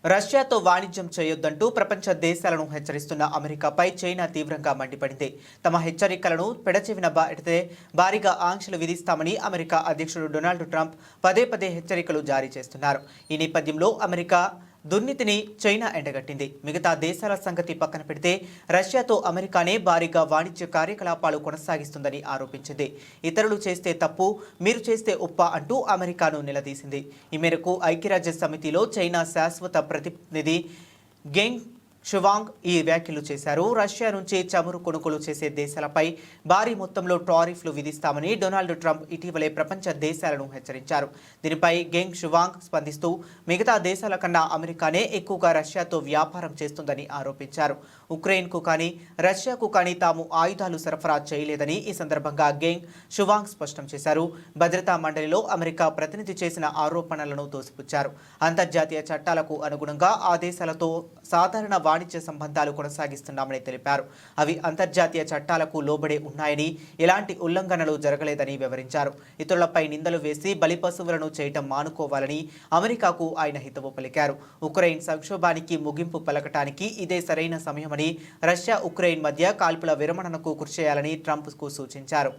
రష్యాతో వాణిజ్యం చేయొద్దంటూ ప్రపంచ దేశాలను హెచ్చరిస్తున్న అమెరికాపై చైనా తీవ్రంగా మండిపడింది. తమ హెచ్చరికలను పెడచెవిన పెడితే భారీగా ఆంక్షలు విధిస్తామని అమెరికా అధ్యక్షుడు డొనాల్డ్ ట్రంప్ పదే పదే హెచ్చరికలు జారీ చేస్తున్నారు. ఈ నేపథ్యంలో అమెరికా దుర్నీతిని చైనా ఎండగట్టింది. మిగతా దేశాల సంగతి పక్కన పెడితే రష్యాతో అమెరికానే భారీగా వాణిజ్య కార్యకలాపాలు కొనసాగిస్తుందని ఆరోపించింది. ఇతరులు చేస్తే తప్పు, మీరు చేస్తే ఒప్ప అంటూ అమెరికాను నిలదీసింది. ఈ మేరకు ఐక్యరాజ్య సమితిలో చైనా శాశ్వత ప్రతినిధి గెంగ్ షువాంగ్ ఈ వ్యాఖ్యలు చేశారు. రష్యా నుంచి చమురు కొనుగోలు చేసే దేశాలపై భారీ మొత్తంలో టారిఫ్లు విధిస్తామని డొనాల్డ్ ట్రంప్ ఇటీవలే ప్రపంచ దేశాలను హెచ్చరించారు. దీనిపై గెంగ్ షువాంగ్ స్పందిస్తూ మిగతా దేశాల కన్నా అమెరికానే ఎక్కువగా రష్యాతో వ్యాపారం చేస్తుందని ఆరోపించారు. ఉక్రెయిన్కు కానీ రష్యాకు కానీ తాము ఆయుధాలు సరఫరా చేయలేదని ఈ సందర్భంగా గెంగ్ షువాంగ్ స్పష్టం చేశారు. భద్రతా మండలిలో అమెరికా ప్రతినిధి చేసిన ఆరోపణలను తోసిపుచ్చారు. అంతర్జాతీయ చట్టాలకు అనుగుణంగా ఆ దేశాలతో సాధారణ వాణిజ్య సంబంధాలు కొనసాగిస్తున్నామని తెలిపారు. అవి అంతర్జాతీయ చట్టాలకు లోబడే ఉన్నాయని, ఎలాంటి ఉల్లంఘనలు జరగలేదని వివరించారు. ఇతరులపై నిందలు వేసి బలిపశువులను చేయటం మానుకోవాలని అమెరికాకు ఆయన హితవు పలికారు. ఉక్రెయిన్ సంక్షోభానికి ముగింపు పలకటానికి ఇదే సరైన సమయమని, రష్యా ఉక్రెయిన్ మధ్య కాల్పుల విరమణకు కృషి చేయాలని ట్రంప్కు సూచించారు.